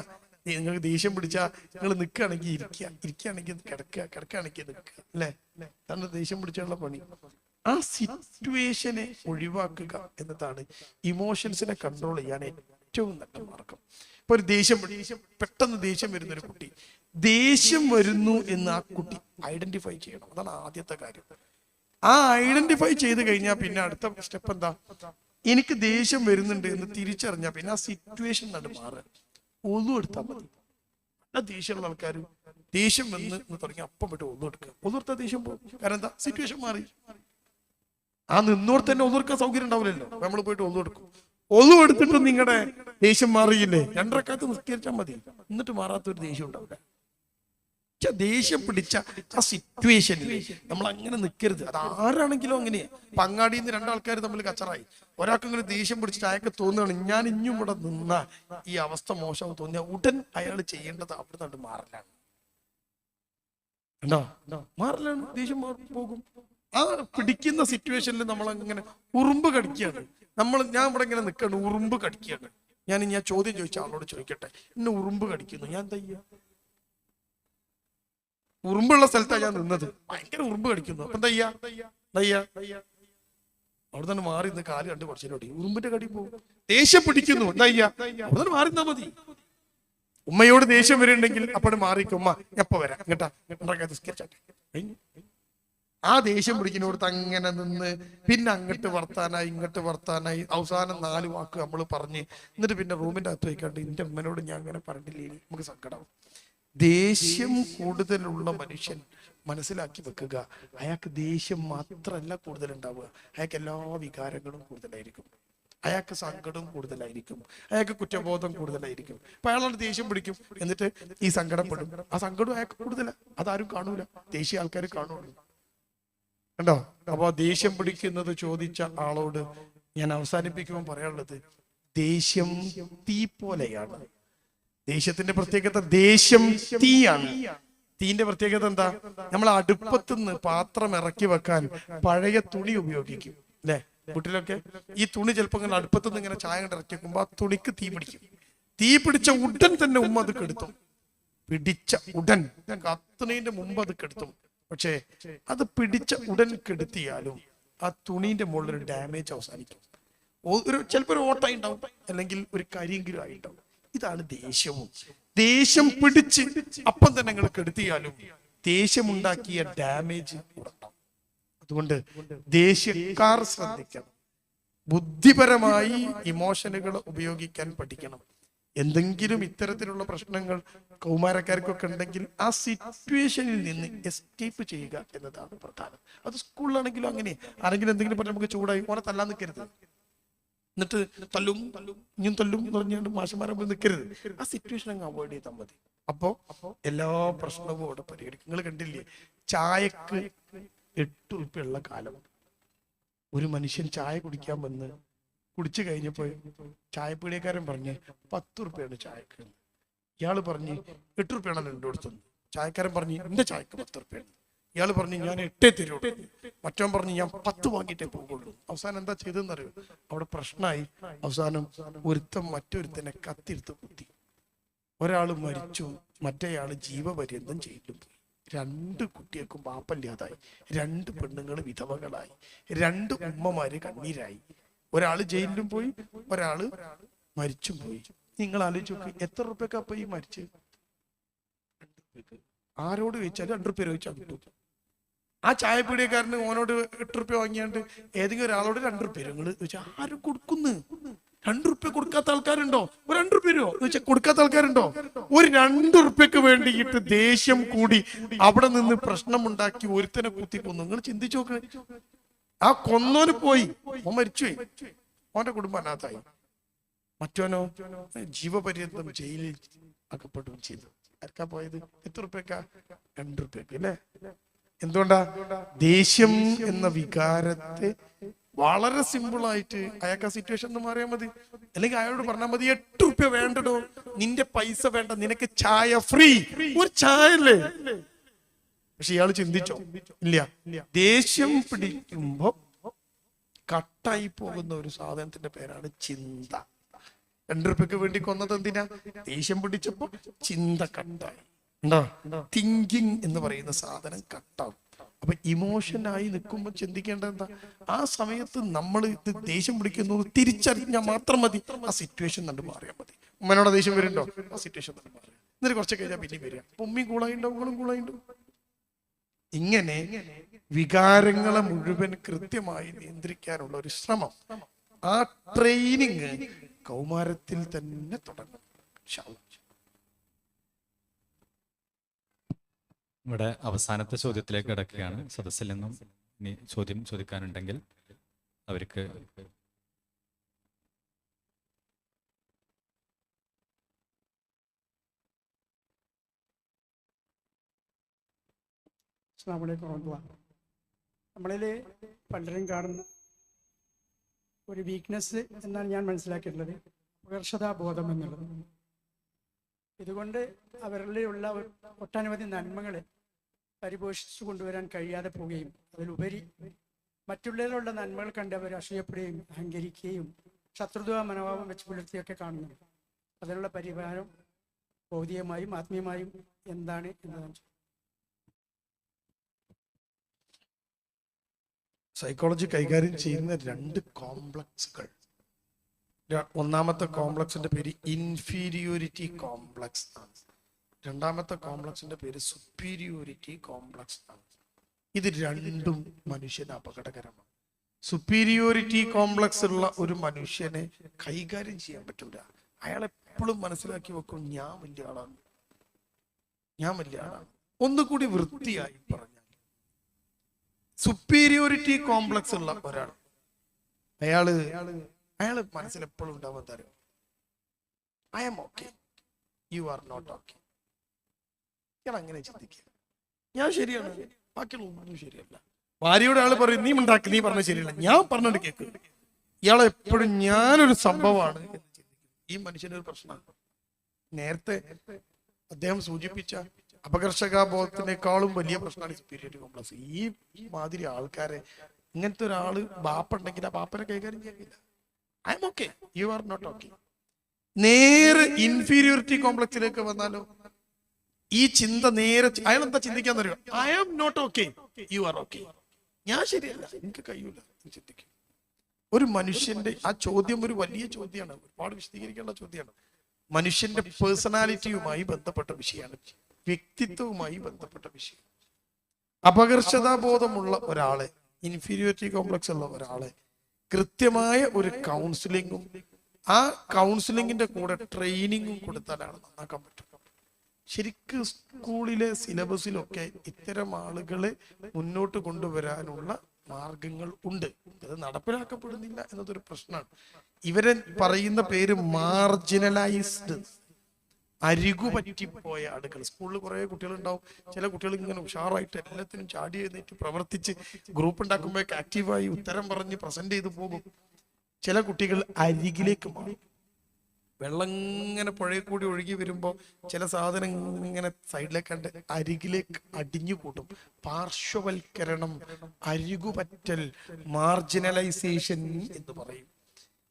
നിങ്ങൾക്ക് ദേഷ്യം പിടിച്ചാൽ നിങ്ങൾ നിൽക്കുകയാണെങ്കിൽ ഇരിക്കുകയാണെങ്കിൽ കിടക്കുകയാണെങ്കിൽ നിൽക്കുക, അല്ലേ? കാരണം ദേഷ്യം പിടിച്ചുള്ള പണി. ആ സിറ്റുവേഷനെ ഒഴിവാക്കുക എന്നതാണ് ഇമോഷൻസിനെ കൺട്രോൾ ചെയ്യാൻ ഏറ്റവും നല്ല മാർഗം. ഇപ്പൊ ഒരു പെട്ടെന്ന് ദേഷ്യം വരുന്ന ഒരു കുട്ടി, ദേഷ്യം വരുന്നു എന്ന് ആ കുട്ടി ഐഡന്റിഫൈ ചെയ്യണം. അതാണ് ആദ്യത്തെ കാര്യം. ആ ഐഡന്റിഫൈ ചെയ്ത് കഴിഞ്ഞാൽ പിന്നെ അടുത്ത സ്റ്റെപ്പ് എന്താ? എനിക്ക് ദേഷ്യം വരുന്നുണ്ട് എന്ന് തിരിച്ചറിഞ്ഞാൽ പിന്നെ ആ സിറ്റുവേഷൻ മാറുക. ഒന്നും എടുത്താൽ മതി. ദേഷ്യമുള്ള ആൾക്കാർ ദേഷ്യം എന്ന് തുടങ്ങി അപ്പം വിട്ട് ഒന്നെടുക്കുക. ഒന്നെടുത്ത ദേഷ്യം പോകും. കാരണം എന്താ? സിറ്റുവേഷൻ മാറി. ആ നിന്നോട് തന്നെ ഒന്നെടുക്കാൻ സൗകര്യം ഉണ്ടാവില്ലല്ലോ. നമ്മൾ പോയിട്ട് ഒന്നെടുക്കും. ഒന്നെടുത്തിട്ട് നിങ്ങളുടെ ദേഷ്യം മാറിയില്ലേ, 2 റക്അത്ത് നിസ്കരിച്ചാൽ മതി. എന്നിട്ട് മാറാത്തൊരു ദേഷ്യം ഉണ്ടാവില്ല. ദേഷ്യം പിടിച്ച ആ സിറ്റുവേഷനിൽ നമ്മൾ അങ്ങനെ നിൽക്കരുത്. അത് ആരാണെങ്കിലും അങ്ങനെയാ. അങ്ങാടിയിൽ നിന്ന് 2 ആൾക്കാർ തമ്മിൽ കച്ചറായി, ഒരാൾക്കെങ്കിലും ദേഷ്യം പിടിച്ചിട്ട് അയാൾക്ക് തോന്നുകയാണ് ഞാൻ ഇനിയും ഇവിടെ നിന്ന ഈ അവസ്ഥ മോശം തോന്നിയ ഉടൻ അയാൾ ചെയ്യേണ്ടത് അവിടെ നിന്ന് മാറലാണ്. ഉണ്ടോ? മാറലാണ്. ദേഷ്യം പോകും. ആ പിടിക്കുന്ന സിറ്റുവേഷനിൽ നമ്മൾ അങ്ങനെ ഉറുമ്പ് കടിക്കുകയാണ്. ഞാൻ ഇവിടെ ഇങ്ങനെ നിൽക്കുകയാണ്, ഉറുമ്പ് കടിക്കുകയാണ്. ഞാൻ ചോദ്യം ചോദിച്ച ആളോട് ചോദിക്കട്ടെ, എന്നെ ഉറുമ്പ് കടിക്കുന്നു, ഞാൻ എന്താ ചെയ്യാ? ഉറുമ്പുള്ള സ്ഥലത്താണ് ഞാൻ നിന്നത്, ഭയങ്കര ഉറുമ്പ് കടിക്കുന്നു. അപ്പൊ എന്താ ചെയ്യാ? അവിടെ തന്നെ മാറി നിന്ന് കാല് കണ്ട് കുറച്ചോടി ഉറുമ്പിന്റെ കടി പോകും. ദേഷ്യം പിടിക്കുന്നു, എന്താ ചെയ്യാ? അവിടെ തന്നെ മാറി നിന്നാ മതി. ഉമ്മയോട് ദേഷ്യം വരുന്നുണ്ടെങ്കിൽ അപ്പോഴും മാറിക്കും, ഉമ്മ എപ്പോ വരാം കേട്ടാ, ആ ദേഷ്യം പിടിക്കുന്നോടത്ത് അങ്ങനെ നിന്ന് പിന്നെ അങ്ങോട്ട് വർത്താനായി അവസാനം 4 വാക്ക് നമ്മൾ പറഞ്ഞ് എന്നിട്ട് പിന്നെ റൂമിന്റെ അകത്ത് വയ്ക്കാണ്ട് എന്റെ ഉമ്മനോട് ഞാൻ അങ്ങനെ പറഞ്ഞില്ലേ, നമുക്ക് സങ്കടം. ദേഷ്യം കൂടുതലുള്ള മനുഷ്യൻ മനസ്സിലാക്കി വെക്കുക, അയാൾക്ക് ദേഷ്യം മാത്രമല്ല കൂടുതൽ ഉണ്ടാവുക, അയാൾക്ക് എല്ലാ വികാരങ്ങളും കൂടുതലായിരിക്കും. അയാൾക്ക് സങ്കടവും കൂടുതലായിരിക്കും, അയാൾക്ക് കുറ്റബോധം കൂടുതലായിരിക്കും. അപ്പൊ അയാളോട് ദേഷ്യം പിടിക്കും, എന്നിട്ട് ഈ സങ്കടപ്പെടും. ആ സങ്കടം അയാൾക്ക് കൂടുതലാ, അതാരും കാണൂല, ദേഷ്യ ആൾക്കാർ കാണുള്ളൂ. കണ്ടോ? അപ്പൊ ദേഷ്യം പിടിക്കുന്നത് ചോദിച്ച ആളോട് ഞാൻ അവസാനിപ്പിക്കുമ്പോൾ പറയാനുള്ളത്, ദേഷ്യം തീ പോലെയാണ്. ദേഷ്യത്തിന്റെ പ്രത്യേകത, ദേഷ്യം തീയാണ്. തീന്റെ പ്രത്യേകത എന്താ? നമ്മൾ അടുപ്പത്തുനിന്ന് പാത്രം ഇറക്കി വെക്കാൻ പഴയ തുണി ഉപയോഗിക്കും അല്ലെ? വീട്ടിലൊക്കെ ഈ തുണി ചിലപ്പോൾ ഇങ്ങനെ അടുപ്പത്തുനിന്ന് ഇങ്ങനെ ചായ കണ്ട് ഇറക്കി വെക്കുമ്പോ ആ തുണിക്ക് തീ പിടിക്കും. തീ പിടിച്ച ഉടൻ തന്നെ ഉമ്മ അത് കെടുത്തും. പിടിച്ച ഉടൻ, കത്തുന്നതിന്റെ മുമ്പ് അത് കെടുത്തും. പക്ഷേ അത് പിടിച്ച ഉടൻ കെടുത്തിയാലും ആ തുണീന്റെ മുകളിൽ ഒരു ഡാമേജ് അവസാനിക്കും. ചിലപ്പോൾ ഒരു ഓട്ടായി ഉണ്ടാവും, അല്ലെങ്കിൽ ഒരു കരിയെങ്കിലും ആയിട്ടുണ്ടാവും. ഇതാണ് ദേഷ്യവും. ദേഷ്യം പിടിച്ച് അപ്പം തന്നെ നിങ്ങൾ കെടുത്തിയാലും ദേഷ്യമുണ്ടാക്കിയ ഡാമേജ് ഉണ്ടാവും. അതുകൊണ്ട് ദേഷ്യക്കാർ ശ്രദ്ധിക്കണം. ബുദ്ധിപരമായി ഇമോഷനുകൾ ഉപയോഗിക്കാൻ പഠിക്കണം. എന്തെങ്കിലും ഇത്തരത്തിലുള്ള പ്രശ്നങ്ങൾ കൗമാരക്കാർക്കൊക്കെ ഉണ്ടെങ്കിൽ ആ സിറ്റുവേഷനിൽ നിന്ന് എസ്കേപ്പ് ചെയ്യുക എന്നതാണ് പ്രധാനം. അത് സ്കൂളിലാണെങ്കിലും അങ്ങനെ. ആരെങ്കിലും എന്തെങ്കിലും പറഞ്ഞാൽ നമുക്ക് ചൂടായി ഓനെ തല്ലാൻ നിൽക്കരുത്. എന്നിട്ട് തല്ലും എന്ന് പറഞ്ഞുകൊണ്ട് മാഷന്മാരെ നിൽക്കരുത്. ആ സിറ്റുവേഷൻ അങ്ങ് അവോയ്ഡ് ചെയ്താൽ മതി. അപ്പോ എല്ലാ പ്രശ്നവും അവിടെ പരിഹരിക്കും. നിങ്ങൾ കണ്ടില്ലേ, ചായക്ക് 8 ഉറുപ്പിയുള്ള കാലം. ഒരു മനുഷ്യൻ ചായ കുടിക്കാൻ വന്ന് കുടിച്ചു കഴിഞ്ഞപ്പോ ചായപ്പീടിയക്കാരൻ പറഞ്ഞ് 10 ഉറുപ്പിയാണ് ചായക്ക്. ഇയാള് പറഞ്ഞ് 8 ഉറുപ്പിയാണല്ലോ എൻ്റെ അടുത്ത്. ചായക്കാരൻ പറഞ്ഞ് എന്റെ ചായക്ക് 10 ഉറുപ്പിയാണ്. ഇയാൾ പറഞ്ഞു ഞാൻ 8 തരുള്ളൂ. മറ്റവൻ പറഞ്ഞു ഞാൻ 10 വാങ്ങിയിട്ടേ പോകുള്ളൂ. അവസാനം എന്താ ചെയ്തെന്നറിയോ? അവിടെ പ്രശ്നമായി. അവസാനം ഒരുത്തൻ മറ്റൊരുത്തനെ കത്തിയെടുത്ത് കുത്തി. ഒരാൾ മരിച്ചു, മറ്റേയാള് ജീവപര്യന്തം ജയിലിൽ പോയി. 2 കുട്ടികൾക്കും പാപ്പല്ലാതായി, 2 പെണ്ണുങ്ങൾ വിധവകളായി, 2 ഉമ്മമാര് കണ്ണീരായി. ഒരാള് ജയിലിലും പോയി, ഒരാള് മരിച്ചും പോയി. നിങ്ങൾ ആലോചിച്ച് നോക്ക്, എത്ര റുപ്യക്കാ അപ്പൊ ഈ മരിച്ച്? 2 റുപ്യക്ക്. ആരോട് ചോദിച്ചാലും 2 റുപ്യ ചോദിച്ചാൽ കിട്ടും. ആ ചായപ്പീടിയക്കാരന് ഓനോട് 8 റുപ്യ വാങ്ങിയാണ്ട് ഏതെങ്കിലും ഒരാളോട് 2 റുപ്യ നിങ്ങൾ ചോദിച്ചാൽ ആരും കൊടുക്കുന്നു? 2 റുപ്യ കൊടുക്കാത്ത ആൾക്കാരുണ്ടോ? ഒരു 2 റുപ്യ ചോദിച്ചാൽ കൊടുക്കാത്ത ആൾക്കാരുണ്ടോ? ഒരു 2 റുപ്യക്ക് വേണ്ടിയിട്ട് ദേഷ്യം കൂടി അവിടെ നിന്ന് പ്രശ്നമുണ്ടാക്കി ഒരുത്തനെ കുത്തിക്കൊന്നു. നിങ്ങൾ ചിന്തിച്ചു നോക്ക്. ആ കൊന്നോന് പോയി, ഓൻ മരിച്ചുപോയി, ഓന്റെ കുടുംബം അനാഥായി. മറ്റോനോ ജീവപര്യന്തം ജയിലിൽ അകപ്പെടുകയും ചെയ്തു. ആർക്കാ പോയത്? എത്ര റുപ്യക്കാ? 2 റുപ്യക്ക് അല്ലേ? എന്തുകൊണ്ടാ? ദേഷ്യം എന്ന വികാരത്തെ വളരെ സിമ്പിളായിട്ട് അയാൾക്ക് ആ സിറ്റുവേഷൻ ഒന്ന് മാറിയാൽ മതി. അല്ലെങ്കിൽ അയാളോട് പറഞ്ഞാൽ മതി 8 റുപ്യ വേണ്ടടോ, നിന്റെ പൈസ വേണ്ട, നിനക്ക് ചായ ഫ്രീ. ഒരു ചായ അല്ലേ? പക്ഷെ ഇയാൾ ചിന്തിച്ചോ? ഇല്ല. ദേഷ്യം പിടിക്കുമ്പോ കട്ടായി പോകുന്ന ഒരു സാധനത്തിന്റെ പേരാണ് ചിന്ത. 2 റുപ്യക്ക് വേണ്ടി കൊന്നത് എന്തിനാ? ദേഷ്യം പിടിച്ചപ്പോ ചിന്ത കട്ടായി. ഉണ്ടോ? തിങ്കിങ് എന്ന് പറയുന്ന സാധനം കട്ടാവും. അപ്പൊ ഇമോഷനായി നിൽക്കുമ്പോൾ ചിന്തിക്കേണ്ടത് എന്താ? ആ സമയത്ത് നമ്മൾ ഇത് ദേഷ്യം പിടിക്കുന്നത് തിരിച്ചറിഞ്ഞാൽ മാത്രം മതി. ആ സിറ്റുവേഷൻ കണ്ട് മാറിയാൽ മതി. ഉമ്മനോട് ദേഷ്യം വരുന്നുണ്ടോ? ആ സിറ്റുവേഷൻ കണ്ട് മാറിയാൽ എന്നിട്ട് കുറച്ച് കഴിഞ്ഞാൽ പിന്നെ വരിക. ഉമ്മയും കൂളായിണ്ടാവും, ഉങ്ങളും കൂളായിണ്ടാവും. ഇങ്ങനെ വികാരങ്ങളെ മുഴുവൻ കൃത്യമായി നിയന്ത്രിക്കാനുള്ള ഒരു ശ്രമം, ആ ട്രെയിനിങ് കൗമാരത്തിൽ തന്നെ തുടങ്ങും. ഇവിടെ അവസാനത്തെ ചോദ്യത്തിലേക്ക് കിടക്കുകയാണ്. സദസ്സിൽ നിന്നും ഇനി ചോദ്യം ചോദിക്കാനുണ്ടെങ്കിൽ അവർക്ക് അസ്സലാമു അലൈക്കും വറഹ്മത്തുള്ളാഹി. നമ്മളിൽ പലരും കാണുന്ന ഒരു വീക്ക്നെസ് എന്നാണ് ഞാൻ മനസ്സിലാക്കിയിട്ടുള്ളത്, അപകർഷതാബോധം എന്നുള്ളത്. ഇതുകൊണ്ട് അവരിലുള്ള ഒട്ടനവധി നന്മകളെ പരിപോഷിച്ചു കൊണ്ടുവരാൻ കഴിയാതെ പോവുകയും അതിലുപരി മറ്റുള്ളവരിലുള്ള നന്മകൾ കണ്ട് അവർ അസൂയപ്പെടുകയും അഹങ്കരിക്കുകയും ശത്രുതാ മനോഭാവം വെച്ച് പുലർത്തിയൊക്കെ കാണുന്നു. അതിനുള്ള പരിഹാരം ഭൗതികമായും ആത്മീയമായും എന്താണ് എന്നതാണ്. സൈക്കോളജി കൈകാര്യം ചെയ്യുന്ന രണ്ട് കോംപ്ലക്സുകൾ. ഒന്നാമത്തെ കോംപ്ലക്സിന്റെ പേര് ഇൻഫീരിയോറിറ്റി കോംപ്ലക്സ് ആണ്. രണ്ടാമത്തെ കോംപ്ലക്സിന്റെ പേര് സുപ്പീരിയോറിറ്റി കോംപ്ലക്സ് ആണ്. ഇത് രണ്ടും മനുഷ്യന് അപകടകരമാണ്. സുപ്പീരിയോറിറ്റി കോംപ്ലക്സ് ഉള്ള ഒരു മനുഷ്യനെ കൈകാര്യം ചെയ്യാൻ പറ്റില്ല. അയാൾ എപ്പോഴും മനസ്സിലാക്കി വെക്കും, ഞാൻ വലിയ ആളാണ്, ഞാൻ വലിയ ആളാണ്. ഒന്നുകൂടി വൃത്തിയായി പറഞ്ഞാൽ, സുപ്പീരിയോറിറ്റി കോംപ്ലക്സ് ഉള്ള ഒരാൾ അയാള് മനസ്സിൽ എപ്പോഴും ഉണ്ടാവാൻ തരും, I am okay, you are not okay. ഇയാൾ അങ്ങനെ ചിന്തിക്കുക, ഞാൻ ശരിയാണ്, ബാക്കിയുള്ള ഒന്നും ശരിയല്ല. ഭാര്യയുടെ ആള് പറയും, നീ ഉണ്ടാക്കി, നീ പറഞ്ഞ ശരിയല്ല, ഞാൻ പറഞ്ഞിട്ട് കേക്ക്. ഇയാളെ എപ്പോഴും ഞാനൊരു സംഭവമാണ് എന്ന് ചിന്തിക്കും. ഈ മനുഷ്യനൊരു പ്രശ്നമാണ്. നേരത്തെ അദ്ദേഹം സൂചിപ്പിച്ച അപകർഷകാബോധത്തിനേക്കാളും വലിയ പ്രശ്നമാണ് സുപ്പീരിയോറിറ്റി കോംപ്ലക്സ്. ഈ മാതിരി ആൾക്കാരെ, ഇങ്ങനത്തെ ഒരാള് ബാപ്പുണ്ടെങ്കിൽ ആ ബാപ്പനെ കൈകാര്യം ചെയ്യില്ല. I am okay, you are not okay. നേരെ ഇൻഫീരിയോറിറ്റി കോംപ്ലക്സിലേക്ക് വന്നാലോ, ഈ ചിന്ത നേരെ അയാൾ എന്താ ചിന്തിക്കാൻ അറിയാം, I am not okay, you are okay. ഞാൻ ശരിയല്ല, എനിക്ക് കഴിയൂല ചിന്തിക്കും. ഒരു മനുഷ്യന്റെ ആ ചോദ്യം ഒരു വലിയ ചോദ്യമാണ്, ഒരുപാട് വിശദീകരിക്കേണ്ട ചോദ്യമാണ്. മനുഷ്യന്റെ പേഴ്സണാലിറ്റിയുമായി ബന്ധപ്പെട്ട വിഷയമാണ്, വ്യക്തിത്വവുമായി ബന്ധപ്പെട്ട വിഷയം. അപകർഷതാബോധമുള്ള ഒരാളെ, ഇൻഫീരിയോറിറ്റി കോംപ്ലക്സ് ഉള്ള ഒരാളെ കൃത്യമായ ഒരു കൗൺസിലിങ്ങും ആ കൗൺസിലിങ്ങിന്റെ കൂടെ ട്രെയിനിങ്ങും കൊടുത്താലാണ് നന്നാക്കാൻ പറ്റും. ശരിക്കും സ്കൂളിലെ സിലബസിലൊക്കെ ഇത്തരം ആളുകളെ മുന്നോട്ട് കൊണ്ടുവരാനുള്ള മാർഗങ്ങൾ ഉണ്ട്. അത് നടപ്പിലാക്കപ്പെടുന്നില്ല എന്നതൊരു പ്രശ്നമാണ്. ഇവരെ പറയുന്ന പേര് മാർജിനലൈസ്ഡ്, അരികുപറ്റിപ്പോയ ആളുകൾ. സ്കൂളിൽ കുറെ കുട്ടികളുണ്ടാവും. ചില കുട്ടികൾ ഇങ്ങനെ ഉഷാറായിട്ട് എല്ലാത്തിനും ചാടി എഴുന്നേറ്റ് പ്രവർത്തിച്ച് ഗ്രൂപ്പ് ഉണ്ടാക്കുമ്പോഴേക്ക് ആക്റ്റീവായി ഉത്തരം പറഞ്ഞ് പ്രസന്റ് ചെയ്ത് പോകും. ചില കുട്ടികൾ അരികിലേക്ക് മാറും. വെള്ളം ഇങ്ങനെ പുഴയിൽ കൂടി ഒഴുകി വരുമ്പോൾ ചില സാധനം ഇങ്ങനെ സൈഡിലേക്ക് കണ്ട് അരികിലേക്ക് അടിഞ്ഞു കൂട്ടും. പാർശ്വവൽക്കരണം, അരികുപറ്റൽ, മാർജിനലൈസേഷൻ എന്ന് പറയും.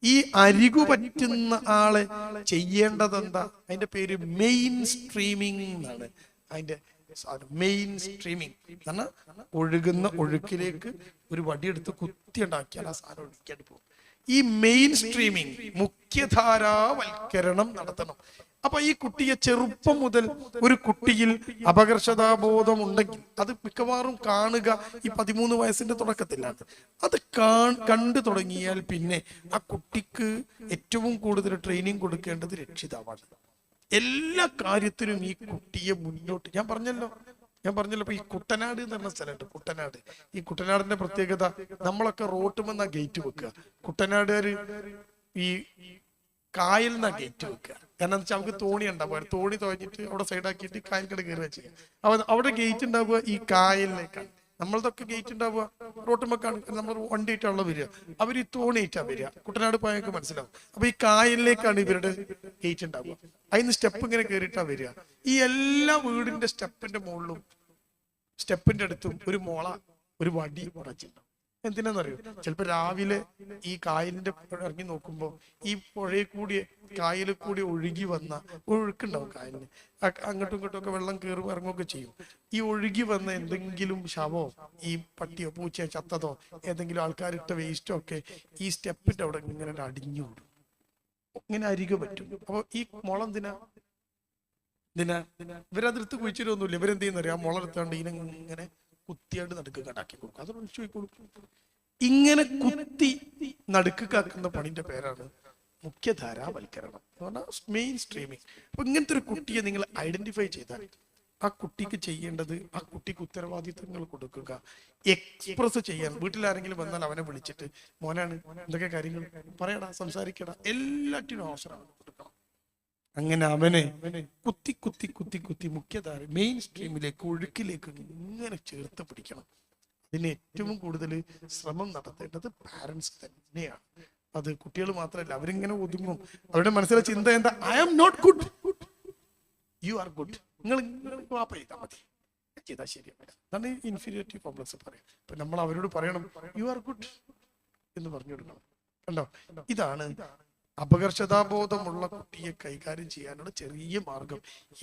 ഈ അരികു പറ്റുന്ന ആളെ ചെയ്യേണ്ടത് എന്താ? അതിന്റെ പേര് മെയിൻ സ്ട്രീമിംഗ് എന്നാണ്. അതിന്റെ മെയിൻ സ്ട്രീമിംഗ് കാരണം ഒഴുകുന്ന ഒഴുക്കിലേക്ക് ഒരു വടിയെടുത്ത് കുത്തി ഉണ്ടാക്കിയാൽ ആ സാധനം ഒഴുക്കിയാൽ പോകും. ഈ മെയിൻ സ്ട്രീമിംഗ്, മുഖ്യധാരാവൽക്കരണം നടത്തണം. അപ്പൊ ഈ കുട്ടിയെ ചെറുപ്പം മുതൽ ഒരു കുട്ടിയിൽ അപകർഷതാബോധം ഉണ്ടെങ്കിൽ അത് മിക്കവാറും കാണുക ഈ 13 വയസ്സിന്റെ തുടക്കത്തിലാണ്. അത് കണ്ടു തുടങ്ങിയാൽ പിന്നെ ആ കുട്ടിക്ക് ഏറ്റവും കൂടുതൽ ട്രെയിനിങ് കൊടുക്കേണ്ടത് രക്ഷിതാവാണ്. എല്ലാ കാര്യത്തിനും ഈ കുട്ടിയെ മുന്നോട്ട്, ഞാൻ പറഞ്ഞല്ലോ ഇപ്പൊ ഈ കുട്ടനാട് എന്ന് പറഞ്ഞ സ്ഥലമുണ്ട്, കുട്ടനാട്. ഈ കുട്ടനാടിന്റെ പ്രത്യേകത, നമ്മളൊക്കെ റോട്ടുമെന്നാ ഗേറ്റ് വെക്കുക, കുട്ടനാടുകാര് ഈ കായൽ നിന്നാ ഗേറ്റ് വെക്കുക. കാരണം എന്താ വെച്ചാൽ നമുക്ക് തോണി ഉണ്ടാവുക, തോണി തുഴഞ്ഞിട്ട് അവിടെ സൈഡാക്കിയിട്ട് കായൽക്കട കയറുക ചെയ്യുക. അവിടെ ഗേറ്റ് ഉണ്ടാവുക ഈ കായലിലേക്കാണ്. നമ്മളതൊക്കെ ഗേറ്റ് ഉണ്ടാവുക റോട്ടുമൊക്കെയാണ്, നമ്മൾ വണ്ടിയിട്ടാണല്ലോ വരിക. അവർ ഈ തോണിയിട്ടാ വരിക. കുട്ടനാട് പോയൊക്കെ മനസ്സിലാവും. അപ്പൊ ഈ കായലിലേക്കാണ് ഇവരുടെ ഗേറ്റ് ഉണ്ടാവുക. അതിന് സ്റ്റെപ്പ് ഇങ്ങനെ കയറിയിട്ടാ വരിക. ഈ എല്ലാ വീടിന്റെ സ്റ്റെപ്പിന്റെ മുകളിലും സ്റ്റെപ്പിന്റെ അടുത്തും ഒരു മുള, ഒരു വടി ഉറച്ചിട്ടുണ്ടാവും. എന്തിനാന്നറിയോ? ചിലപ്പോ രാവിലെ ഈ കായലിന്റെ ഇറങ്ങി നോക്കുമ്പോ ഈ പുഴയിൽ കൂടി കായലിൽ കൂടി ഒഴുകി വന്ന ഒഴുക്കുണ്ടാവും കായലിന്, അങ്ങോട്ടും ഇങ്ങോട്ടും ഒക്കെ വെള്ളം കയറും ഇറങ്ങുകയൊക്കെ ചെയ്യും. ഈ ഒഴുകി വന്ന എന്തെങ്കിലും ശവോ, ഈ പട്ടിയോ പൂച്ചയോ ചത്തതോ ഏതെങ്കിലും ആൾക്കാരിട്ട വേസ്റ്റോ ഒക്കെ ഈ സ്റ്റെപ്പിന്റെ അവിടെ ഇങ്ങനെ അടിഞ്ഞു വിടും, ഇങ്ങനെ അരികെ പറ്റും. അപ്പൊ ഈ മുള എന്തിനാ ഇവരതെടുത്ത് കുഴിച്ചിട്ടൊന്നുമില്ല. ഇവരെന്ത് ചെയ്യുന്നറിയാം, ആ മുള എടുത്താണ്ട് ഇങ്ങനെ കുത്തിയായിട്ട് നടുക്ക് കടാക്കി കൊടുക്കും, അത് ഒഴിച്ചു പോയി കൊടുക്കും. ഇങ്ങനെ കുത്തി നടുക്ക് കാക്കുന്ന പണിന്റെ പേരാണ് മുഖ്യധാരാവൽക്കരണം എന്ന് പറഞ്ഞാൽ മെയിൻ സ്ട്രീമിംഗ്. അപ്പൊ ഇങ്ങനത്തെ ഒരു കുട്ടിയെ നിങ്ങൾ ഐഡന്റിഫൈ ചെയ്താൽ ആ കുട്ടിക്ക് ചെയ്യേണ്ടത് ആ കുട്ടിക്ക് ഉത്തരവാദിത്തങ്ങൾ കൊടുക്കുക. എക്സ്പ്രസ് ചെയ്യാൻ വീട്ടിലാരെങ്കിലും വന്നാൽ അവനെ വിളിച്ചിട്ട് മോനാണ് എന്തൊക്കെ കാര്യങ്ങൾ പറയടാ, സംസാരിക്കടാ, എല്ലാറ്റിനും അവസരം കൊടുക്കണം. അങ്ങനെ അവനെ കുത്തി കുത്തി കുത്തി കുത്തി മുഖ്യധാര മെയിൻ സ്ട്രീമിലേക്ക് ഒഴുക്കിലേക്ക് ഇങ്ങനെ ചേർത്ത് പിടിക്കണം. അതിന് ഏറ്റവും കൂടുതൽ ശ്രമം നടത്തേണ്ടത് പാരന്റ്സ് തന്നെയാണ്. അത് കുട്ടികൾ മാത്രമല്ല, അവരിങ്ങനെ ഒതുങ്ങും. അവരുടെ മനസ്സിലെ ചിന്ത എന്താ? I am not good, you are good. നിങ്ങൾ വാപ്പ ചെയ്താൽ മതി, ചെയ്താൽ ശരിയാവില്ല. അതാണ് ഇൻഫീരിയോറിറ്റി കോംപ്ലക്സ് പറയാം. അപ്പൊ നമ്മൾ അവരോട് പറയണം യു ആർ ഗുഡ് എന്ന് പറഞ്ഞു കൊടുക്കണം. കണ്ടോ, ഇതാണ് അപകർഷതാബോധമുള്ള കുട്ടിയെ കൈകാര്യം ചെയ്യാനുള്ള ചെറിയ മാർഗം.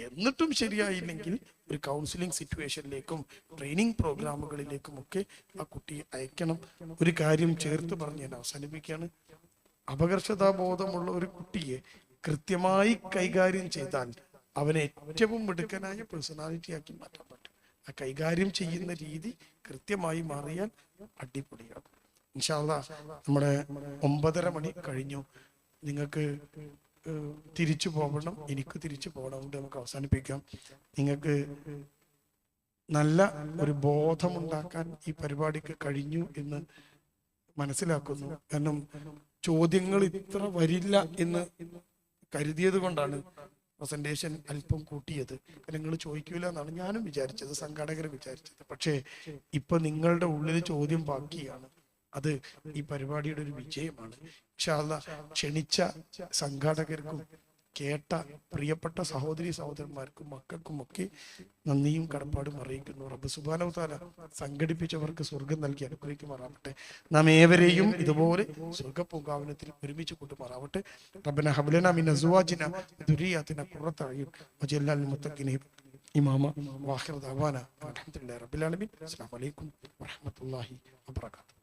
എന്നിട്ടും ശരിയായില്ലെങ്കിൽ ഒരു കൗൺസിലിംഗ് സിറ്റുവേഷനിലേക്കും ട്രെയിനിങ് പ്രോഗ്രാമുകളിലേക്കും ഒക്കെ ആ കുട്ടിയെ അയക്കണം. ഒരു കാര്യം ചേർത്ത് പറഞ്ഞ് ഞാൻ അവസാനിപ്പിക്കുകയാണ്. അപകർഷതാബോധമുള്ള ഒരു കുട്ടിയെ കൃത്യമായി കൈകാര്യം ചെയ്താൽ അവനെ ഏറ്റവും മിടുക്കനായ പേഴ്സണാലിറ്റി ആക്കി മാറ്റാൻ പറ്റും. ആ കൈകാര്യം ചെയ്യുന്ന രീതി കൃത്യമായി മാറിയാൽ അടിപൊളിയാണ്. ഇൻഷാ അല്ലാഹ് നമ്മുടെ 9:30 മണി കഴിഞ്ഞു. നിങ്ങൾക്ക് തിരിച്ചു പോകണം, എനിക്ക് തിരിച്ചു പോകണം. കൊണ്ട് നമുക്ക് അവസാനിപ്പിക്കാം. നിങ്ങൾക്ക് നല്ല ഒരു ബോധമുണ്ടാക്കാൻ ഈ പരിപാടിക്ക് കഴിഞ്ഞു എന്ന് മനസ്സിലാക്കുന്നു. കാരണം ചോദ്യങ്ങൾ ഇത്ര വരില്ല എന്ന് കരുതിയത് കൊണ്ടാണ് പ്രസന്റേഷൻ അല്പം കൂട്ടിയത്. നിങ്ങൾ ചോദിക്കൂല എന്നാണ് ഞാനും വിചാരിച്ചത്, സംഘാടകർ വിചാരിച്ചത്. പക്ഷേ ഇപ്പൊ നിങ്ങളുടെ ഉള്ളിൽ ചോദ്യം ബാക്കിയാണ്. അത് ഈ പരിപാടിയുടെ ഒരു വിജയമാണ്. ഇൻഷാ അല്ലാഹ് ക്ഷണിച്ച സംഘാടകർക്കും കേട്ട പ്രിയപ്പെട്ട സഹോദരി സഹോദരന്മാർക്കും മക്കൾക്കും ഒക്കെ നന്ദിയും കടപ്പാടും അറിയിക്കുന്നു. റബ്ബ് സുബ്ഹാനഹു വതആല സംഘടിപ്പിച്ചവർക്ക് സ്വർഗം നൽകി അനുഗ്രഹിക്കുമാറാവട്ടെ. നാം ഏവരെയും ഇതുപോലെ സ്വർഗപൂങ്കാവനത്തിൽ ഒരുമിച്ച് കൂട്ടുമാറാവട്ടെ. റബ്ബന ഹബ് ലനാ മിൻ അസ്വാജിനാ ദുരിയാതിനാ ഖുറത അയ്യുൻ വജഅൽനാ ലിൽ മുത്തഖീന ഇമാമ വആഖിറു ദഅവാനാ അൽഹംദുലില്ലാഹി റബ്ബിൽ ആലമീൻ. അസ്സലാമു അലൈക്കും വറഹ്മത്തുള്ളാഹി വബറകാതുഹു.